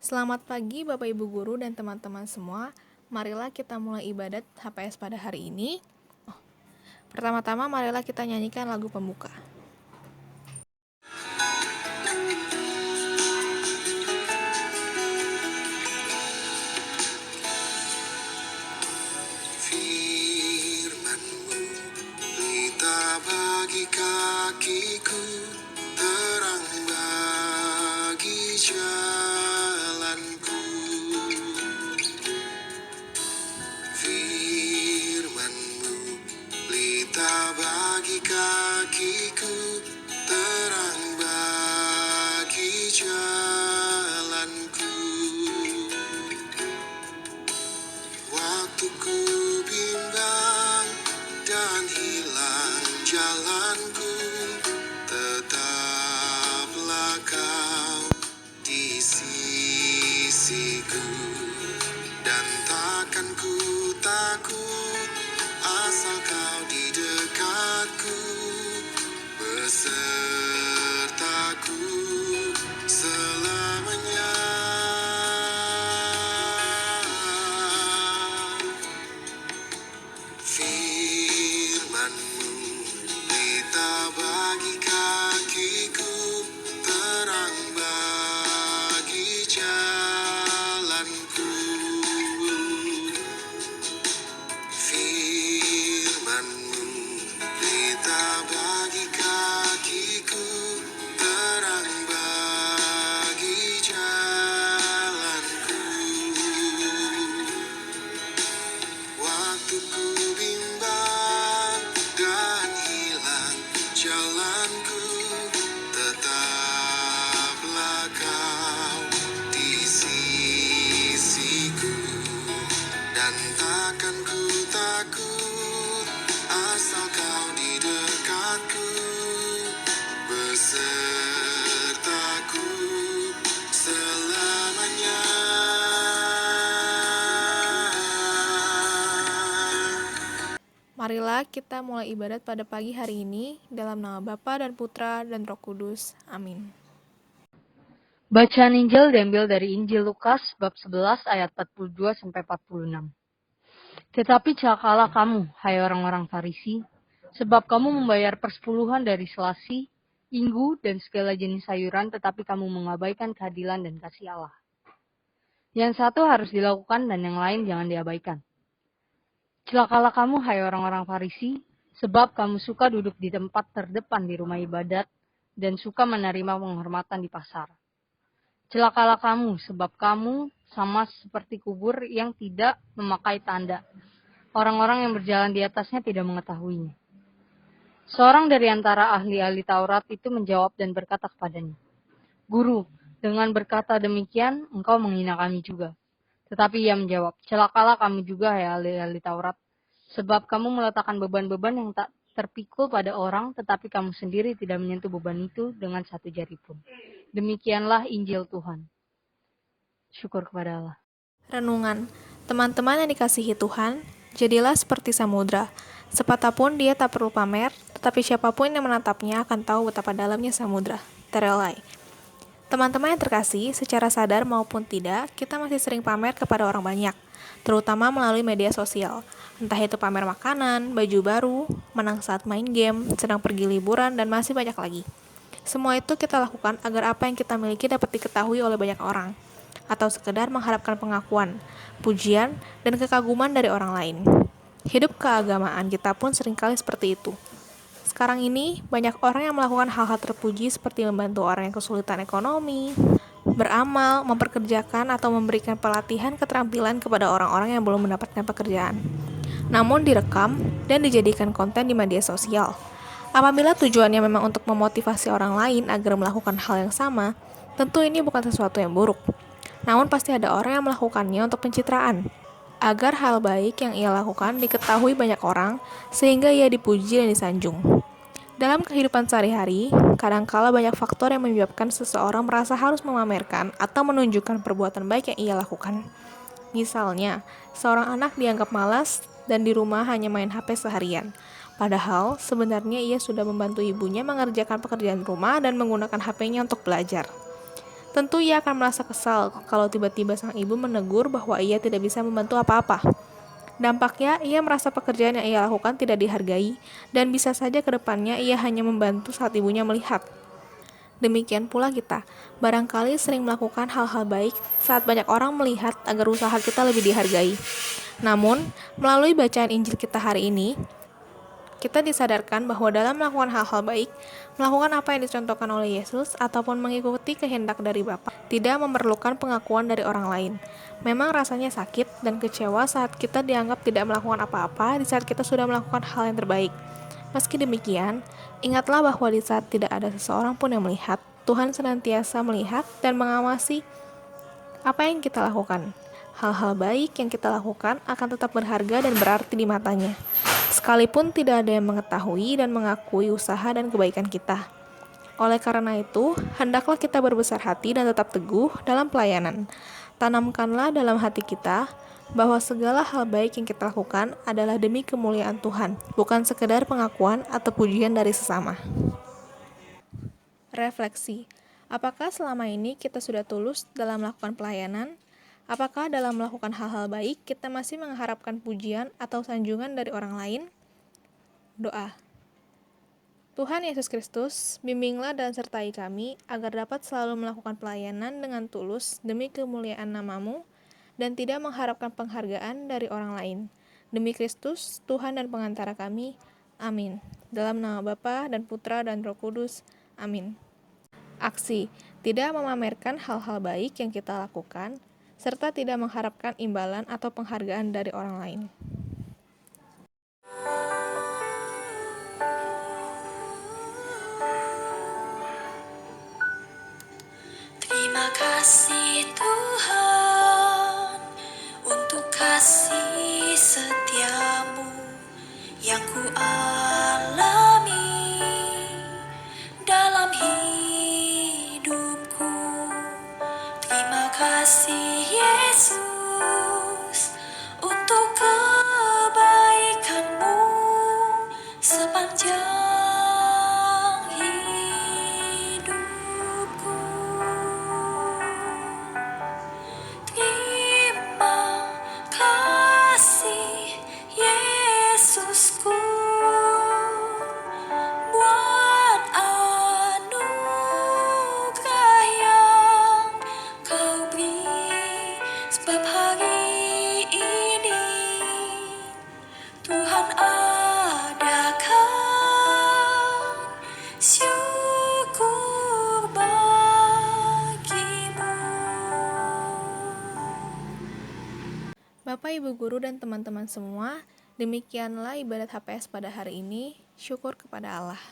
Selamat pagi Bapak Ibu Guru dan teman-teman semua. Marilah kita mulai ibadat HPS pada hari ini. Pertama-tama marilah kita nyanyikan lagu pembuka. Firman-Mu pelita bagi kakiku, terang bagi jalanku. Firman-Mu pelita bagi kakiku, terang bagi jalanku. Waktu ku bimbang dan hilang jalanku, tetaplah Kau di sisiku. Dan takkan ku takut, asal Kau di dekatku, besertaku selamanya. Firman-Mu pelita bagi kakiku, terang bagi jalanku. Firman-Mu pelita bagi kakiku, terang bagi jalanku. Waktu ku bimbang dan hilang jalanku, tetaplah Kau di sisiku. Dan takkan ku takut, asal Kau di dekatku, besertaku selamanya. Marilah kita mulai ibadat pada pagi hari ini dalam nama Bapa dan Putra dan Roh Kudus. Amin. Bacaan Injil diambil dari Injil Lukas bab 11 ayat 42 sampai 46. Tetapi celakalah kamu, hai orang-orang Farisi, sebab kamu membayar persepuluhan dari selasi, inggu, dan segala jenis sayuran, tetapi kamu mengabaikan keadilan dan kasih Allah. Yang satu harus dilakukan dan yang lain jangan diabaikan. Celakalah kamu, hai orang-orang Farisi, sebab kamu suka duduk di tempat terdepan di rumah ibadat dan suka menerima penghormatan di pasar. Celakalah kamu, sebab kamu sama seperti kubur yang tidak memakai tanda. Orang-orang yang berjalan di atasnya tidak mengetahuinya. Seorang dari antara ahli-ahli Taurat itu menjawab dan berkata kepadanya, "Guru, dengan berkata demikian, engkau menghina kami juga." Tetapi ia menjawab, "Celakalah kamu juga, hai ahli-ahli Taurat, sebab kamu meletakkan beban-beban yang tak terpikul pada orang, tetapi kamu sendiri tidak menyentuh beban itu dengan satu jari pun." Demikianlah Injil Tuhan. Syukur kepada Allah. Renungan. Teman-teman yang dikasihi Tuhan, jadilah seperti samudra. Sepatapun dia tak perlu pamer, tetapi siapapun yang menatapnya akan tahu betapa dalamnya samudra. Terelai. Teman-teman yang terkasih, secara sadar maupun tidak, kita masih sering pamer kepada orang banyak, terutama melalui media sosial. Entah itu pamer makanan, baju baru, menang saat main game, sedang pergi liburan, dan masih banyak lagi. Semua itu kita lakukan agar apa yang kita miliki dapat diketahui oleh banyak orang, atau sekedar mengharapkan pengakuan, pujian, dan kekaguman dari orang lain. Hidup keagamaan kita pun seringkali seperti itu. Sekarang ini, banyak orang yang melakukan hal-hal terpuji seperti membantu orang yang kesulitan ekonomi, beramal, memperkerjakan, atau memberikan pelatihan keterampilan kepada orang-orang yang belum mendapatkan pekerjaan. Namun direkam dan dijadikan konten di media sosial. Apabila tujuannya memang untuk memotivasi orang lain agar melakukan hal yang sama, tentu ini bukan sesuatu yang buruk. Namun pasti ada orang yang melakukannya untuk pencitraan, agar hal baik yang ia lakukan diketahui banyak orang, sehingga ia dipuji dan disanjung. Dalam kehidupan sehari-hari, kadangkala banyak faktor yang menyebabkan seseorang merasa harus memamerkan atau menunjukkan perbuatan baik yang ia lakukan. Misalnya, seorang anak dianggap malas dan di rumah hanya main HP seharian. Padahal, sebenarnya ia sudah membantu ibunya mengerjakan pekerjaan rumah dan menggunakan HP-nya untuk belajar. Tentu ia akan merasa kesal kalau tiba-tiba sang ibu menegur bahwa ia tidak bisa membantu apa-apa. Dampaknya, ia merasa pekerjaan yang ia lakukan tidak dihargai, dan bisa saja ke depannya ia hanya membantu saat ibunya melihat. Demikian pula kita, barangkali sering melakukan hal-hal baik saat banyak orang melihat agar usaha kita lebih dihargai. Namun, melalui bacaan Injil kita hari ini, kita disadarkan bahwa dalam melakukan hal-hal baik, melakukan apa yang dicontohkan oleh Yesus, ataupun mengikuti kehendak dari Bapa, tidak memerlukan pengakuan dari orang lain. Memang rasanya sakit dan kecewa saat kita dianggap tidak melakukan apa-apa di saat kita sudah melakukan hal yang terbaik. Meski demikian, ingatlah bahwa di saat tidak ada seseorang pun yang melihat, Tuhan senantiasa melihat dan mengawasi apa yang kita lakukan. Hal-hal baik yang kita lakukan akan tetap berharga dan berarti di matanya, sekalipun tidak ada yang mengetahui dan mengakui usaha dan kebaikan kita. Oleh karena itu, hendaklah kita berbesar hati dan tetap teguh dalam pelayanan. Tanamkanlah dalam hati kita bahwa segala hal baik yang kita lakukan adalah demi kemuliaan Tuhan, bukan sekedar pengakuan atau pujian dari sesama. Refleksi. Apakah selama ini kita sudah tulus dalam melakukan pelayanan? Apakah dalam melakukan hal-hal baik kita masih mengharapkan pujian atau sanjungan dari orang lain? Doa. Tuhan Yesus Kristus, bimbinglah dan sertai kami agar dapat selalu melakukan pelayanan dengan tulus demi kemuliaan nama-Mu dan tidak mengharapkan penghargaan dari orang lain. Demi Kristus, Tuhan dan pengantara kami. Amin. Dalam nama Bapa dan Putra dan Roh Kudus. Amin. Aksi. Tidak memamerkan hal-hal baik yang kita lakukan, serta tidak mengharapkan imbalan atau penghargaan dari orang lain. Terima kasih Tuhan untuk kasih setiamu yang ku alami dalam hidupku. Terima kasih Yesus untuk kebaikanmu sepanjang hidupku. Terima kasih Yesusku buat anugerah yang kau beri, sebab hari ini Tuhan adakan syukur bagimu. Bapak, Ibu Guru, dan teman-teman semua, demikianlah ibadat HPS pada hari ini. Syukur kepada Allah.